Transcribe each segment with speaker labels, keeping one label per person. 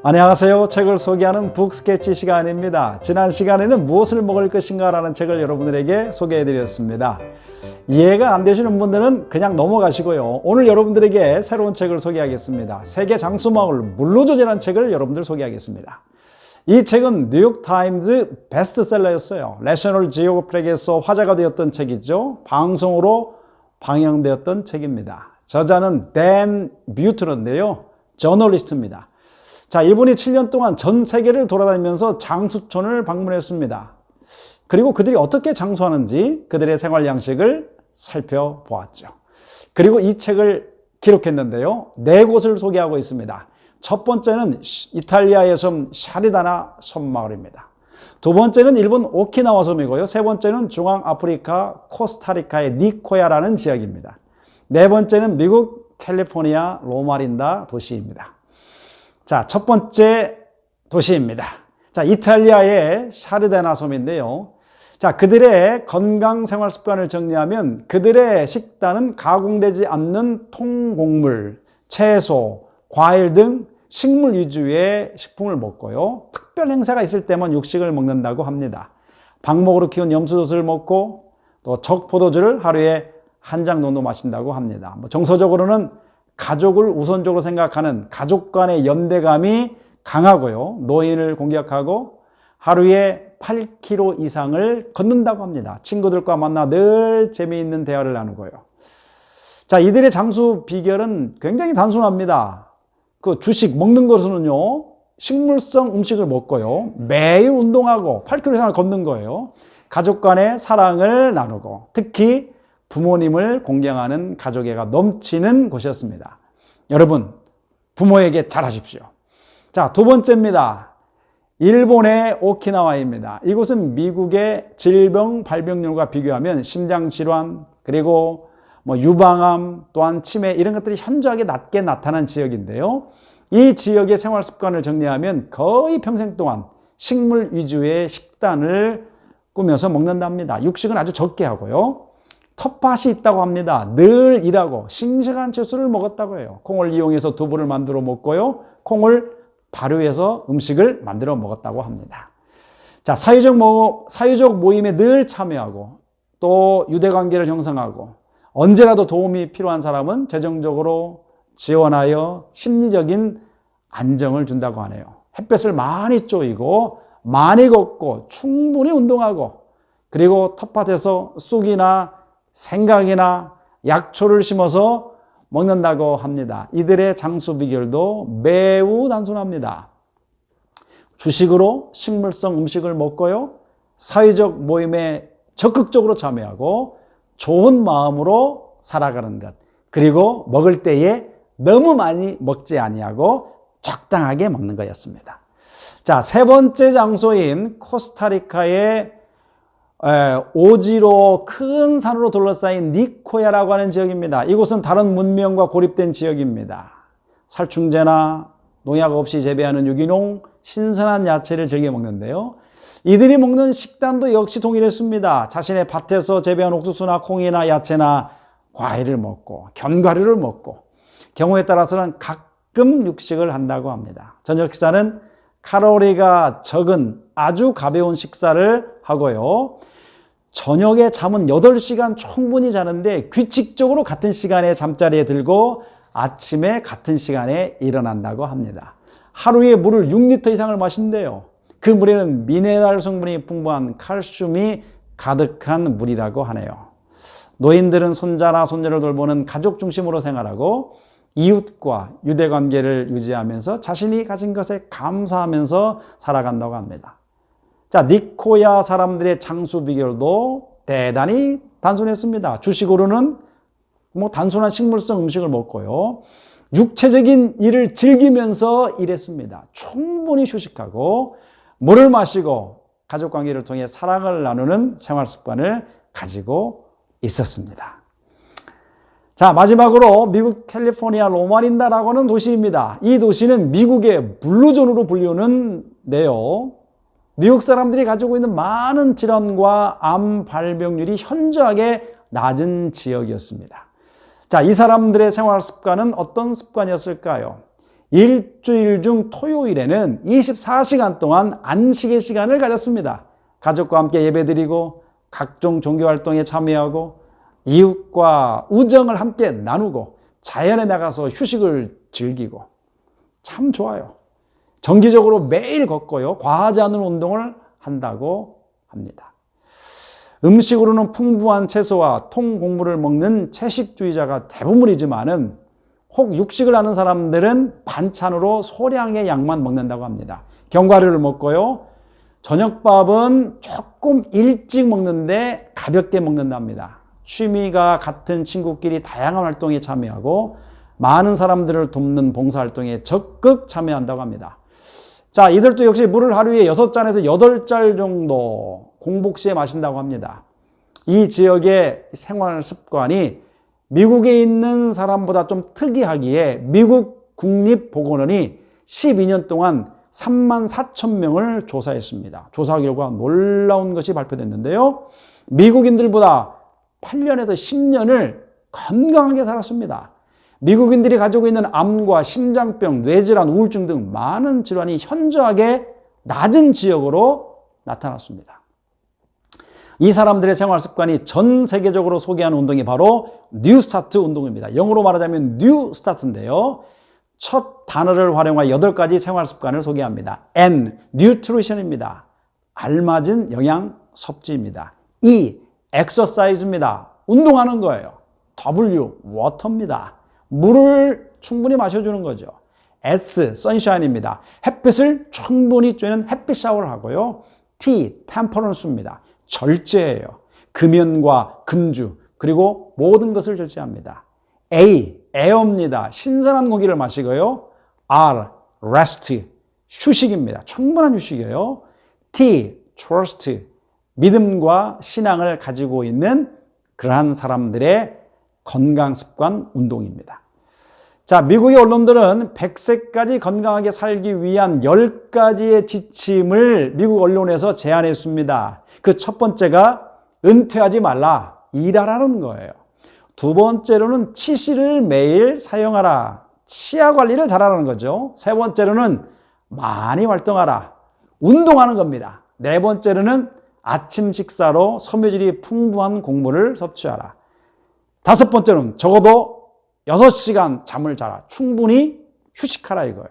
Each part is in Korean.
Speaker 1: 안녕하세요. 책을 소개하는 북스케치 시간입니다. 지난 시간에는 무엇을 먹을 것인가 라는 책을 여러분들에게 소개해 드렸습니다. 이해가 안 되시는 분들은 그냥 넘어가시고요. 오늘 여러분들에게 새로운 책을 소개하겠습니다. 세계 장수마을 물로조제라는 책을 여러분들 소개하겠습니다. 이 책은 뉴욕타임즈 베스트셀러였어요. 내셔널 지오그래픽에서 화제가 되었던 책이죠. 방송으로 방영되었던 책입니다. 저자는 댄 뮤트너인데요. 저널리스트입니다. 자, 이분이 7년 동안 전 세계를 돌아다니면서 장수촌을 방문했습니다. 그리고 그들이 어떻게 장수하는지 그들의 생활 양식을 살펴보았죠. 그리고 이 책을 기록했는데요. 4곳을 소개하고 있습니다. 첫 번째는 이탈리아의 섬 샤리다나 섬마을입니다. 두 번째는 일본 오키나와 섬이고요. 세 번째는 중앙아프리카 코스타리카의 니코야라는 지역입니다. 네 번째는 미국 캘리포니아 로마린다 도시입니다. 자, 첫 번째 도시입니다. 자, 이탈리아의 샤르데나 섬인데요. 자, 그들의 건강 생활 습관을 정리하면 그들의 식단은 가공되지 않는 통곡물, 채소, 과일 등 식물 위주의 식품을 먹고요. 특별 행사가 있을 때만 육식을 먹는다고 합니다. 방목으로 키운 염소젖을 먹고 또 적포도주를 하루에 한 잔 정도 마신다고 합니다. 정서적으로는 가족을 우선적으로 생각하는 가족 간의 연대감이 강하고요. 노인을 공격하고 하루에 8km 이상을 걷는다고 합니다. 친구들과 만나 늘 재미있는 대화를 나누고요. 자, 이들의 장수 비결은 굉장히 단순합니다. 그 주식 먹는 것은요, 식물성 음식을 먹고요. 매일 운동하고 8km 이상을 걷는 거예요. 가족 간의 사랑을 나누고 특히 부모님을 공경하는 가족애가 넘치는 곳이었습니다. 여러분, 부모에게 잘하십시오. 자, 두 번째입니다. 일본의 오키나와입니다. 이곳은 미국의 질병 발병률과 비교하면 심장질환, 그리고 유방암, 또한 치매 이런 것들이 현저하게 낮게 나타난 지역인데요. 이 지역의 생활 습관을 정리하면 거의 평생 동안 식물 위주의 식단을 꾸며서 먹는답니다. 육식은 아주 적게 하고요. 텃밭이 있다고 합니다. 늘 일하고 싱싱한 채소를 먹었다고 해요. 콩을 이용해서 두부를 만들어 먹고요. 콩을 발효해서 음식을 만들어 먹었다고 합니다. 자, 사회적 모임에 늘 참여하고 또 유대관계를 형성하고 언제라도 도움이 필요한 사람은 재정적으로 지원하여 심리적인 안정을 준다고 하네요. 햇볕을 많이 쬐이고 많이 걷고 충분히 운동하고 그리고 텃밭에서 쑥이나 생강이나 약초를 심어서 먹는다고 합니다. 이들의 장수 비결도 매우 단순합니다. 주식으로 식물성 음식을 먹고요. 사회적 모임에 적극적으로 참여하고 좋은 마음으로 살아가는 것. 그리고 먹을 때에 너무 많이 먹지 아니하고 적당하게 먹는 거였습니다. 자, 세 번째 장소인 코스타리카의 오지로 큰 산으로 둘러싸인 니코야라고 하는 지역입니다. 이곳은 다른 문명과 고립된 지역입니다. 살충제나 농약 없이 재배하는 유기농 신선한 야채를 즐겨 먹는데요. 이들이 먹는 식단도 역시 동일했습니다. 자신의 밭에서 재배한 옥수수나 콩이나 야채나 과일을 먹고 견과류를 먹고 경우에 따라서는 가끔 육식을 한다고 합니다. 저녁 식사는 칼로리가 적은 아주 가벼운 식사를 하고요. 저녁에 잠은 8시간 충분히 자는데 규칙적으로 같은 시간에 잠자리에 들고 아침에 같은 시간에 일어난다고 합니다. 하루에 물을 6리터 이상을 마신대요. 그 물에는 미네랄 성분이 풍부한 칼슘이 가득한 물이라고 하네요. 노인들은 손자나 손녀를 돌보는 가족 중심으로 생활하고 이웃과 유대관계를 유지하면서 자신이 가진 것에 감사하면서 살아간다고 합니다. 자, 니코야 사람들의 장수 비결도 대단히 단순했습니다. 주식으로는 단순한 식물성 음식을 먹고요. 육체적인 일을 즐기면서 일했습니다. 충분히 휴식하고 물을 마시고 가족관계를 통해 사랑을 나누는 생활 습관을 가지고 있었습니다. 자, 마지막으로 미국 캘리포니아 로마린다라고 하는 도시입니다. 이 도시는 미국의 블루존으로 불리우는데요. 미국 사람들이 가지고 있는 많은 질환과 암 발병률이 현저하게 낮은 지역이었습니다. 자, 이 사람들의 생활 습관은 어떤 습관이었을까요? 일주일 중 토요일에는 24시간 동안 안식의 시간을 가졌습니다. 가족과 함께 예배드리고 각종 종교활동에 참여하고 이웃과 우정을 함께 나누고 자연에 나가서 휴식을 즐기고 참 좋아요. 정기적으로 매일 걷고요. 과하지 않은 운동을 한다고 합니다. 음식으로는 풍부한 채소와 통곡물을 먹는 채식주의자가 대부분이지만은 혹 육식을 하는 사람들은 반찬으로 소량의 양만 먹는다고 합니다. 견과류를 먹고요. 저녁밥은 조금 일찍 먹는데 가볍게 먹는답니다. 취미가 같은 친구끼리 다양한 활동에 참여하고 많은 사람들을 돕는 봉사활동에 적극 참여한다고 합니다. 자, 이들도 역시 물을 하루에 6잔에서 8잔 정도 공복 시에 마신다고 합니다. 이 지역의 생활 습관이 미국에 있는 사람보다 좀 특이하기에 미국 국립보건원이 12년 동안 34,000명을 조사했습니다. 조사 결과 놀라운 것이 발표됐는데요. 미국인들보다 8년에서 10년을 건강하게 살았습니다. 미국인들이 가지고 있는 암과 심장병, 뇌질환, 우울증 등 많은 질환이 현저하게 낮은 지역으로 나타났습니다. 이 사람들의 생활 습관이 전 세계적으로 소개하는 운동이 바로 뉴 스타트 운동입니다. 영어로 말하자면 뉴 스타트인데요. 첫 단어를 활용하여 8가지 생활 습관을 소개합니다. N, nutrition입니다. 알맞은 영양 섭취입니다. E, exercise입니다. 운동하는 거예요. W, water입니다. 물을 충분히 마셔주는 거죠. S, sunshine입니다. 햇빛을 충분히 쬐는 햇빛 샤워를 하고요. T, temperance입니다. 절제예요. 금연과 금주, 그리고 모든 것을 절제합니다. A, air입니다. 신선한 공기를 마시고요. R, rest, 휴식입니다. 충분한 휴식이에요. T, trust, 믿음과 신앙을 가지고 있는 그러한 사람들의 건강 습관 운동입니다. 자, 미국의 언론들은 100세까지 건강하게 살기 위한 10가지의 지침을 미국 언론에서 제안했습니다. 그 첫 번째가 은퇴하지 말라, 일하라는 거예요. 두 번째로는 치실을 매일 사용하라, 치아 관리를 잘하라는 거죠. 세 번째로는 많이 활동하라, 운동하는 겁니다. 네 번째로는 아침 식사로 섬유질이 풍부한 곡물을 섭취하라. 다섯 번째는 적어도 6시간 잠을 자라, 충분히 휴식하라 이거예요.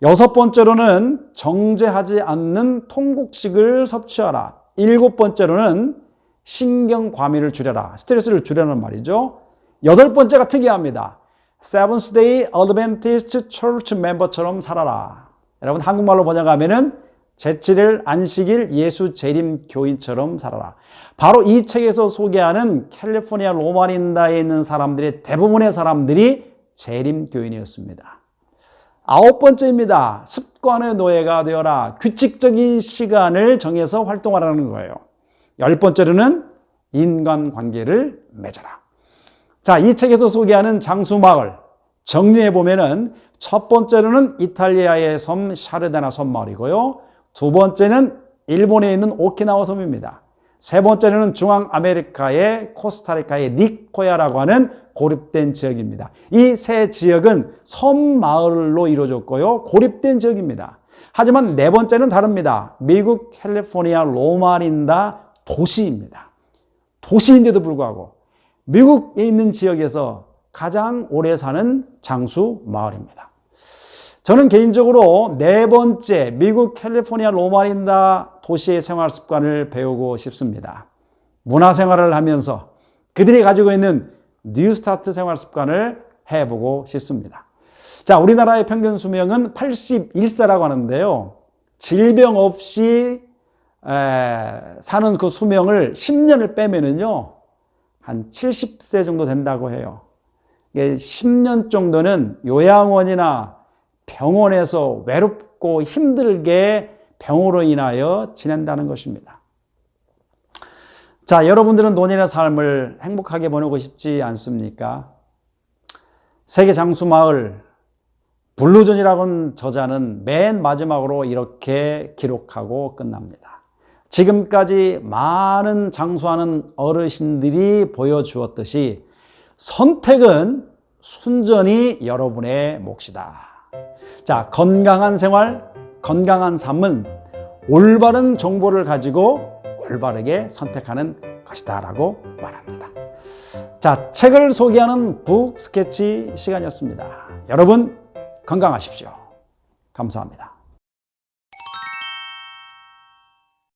Speaker 1: 여섯 번째로는 정제하지 않는 통곡식을 섭취하라. 일곱 번째로는 신경 과민을 줄여라, 스트레스를 줄여라는 말이죠. 여덟 번째가 특이합니다. Seventh Day Adventist Church member처럼 살아라. 여러분 한국말로 번역하면은 제7일 안식일 예수 재림 교인처럼 살아라. 바로 이 책에서 소개하는 캘리포니아 로마린다에 있는 사람들의 대부분의 사람들이 재림 교인이었습니다. 아홉 번째입니다. 습관의 노예가 되어라. 규칙적인 시간을 정해서 활동하라는 거예요. 열 번째로는 인간관계를 맺어라. 자, 이 책에서 소개하는 장수마을 정리해 보면은 첫 번째로는 이탈리아의 섬 샤르다나 섬마을이고요. 두 번째는 일본에 있는 오키나와 섬입니다. 세 번째는 중앙아메리카의 코스타리카의 니코야라고 하는 고립된 지역입니다. 이 세 지역은 섬마을로 이루어졌고요. 고립된 지역입니다. 하지만 네 번째는 다릅니다. 미국 캘리포니아 로마린다 도시입니다. 도시인데도 불구하고 미국에 있는 지역에서 가장 오래 사는 장수 마을입니다. 저는 개인적으로 네 번째 미국 캘리포니아 로마린다 도시의 생활 습관을 배우고 싶습니다. 문화생활을 하면서 그들이 가지고 있는 뉴스타트 생활 습관을 해보고 싶습니다. 자, 우리나라의 평균 수명은 81세라고 하는데요. 질병 없이 사는 그 수명을 10년을 빼면은요, 한 70세 정도 된다고 해요. 10년 정도는 요양원이나 병원에서 외롭고 힘들게 병으로 인하여 지낸다는 것입니다. 자, 여러분들은 노년의 삶을 행복하게 보내고 싶지 않습니까? 세계 장수마을 블루존이라는 저자는 맨 마지막으로 이렇게 기록하고 끝납니다. 지금까지 많은 장수하는 어르신들이 보여주었듯이 선택은 순전히 여러분의 몫이다. 자, 건강한 생활, 건강한 삶은 올바른 정보를 가지고 올바르게 선택하는 것이다 라고 말합니다. 자, 책을 소개하는 북 스케치 시간이었습니다. 여러분 건강하십시오. 감사합니다.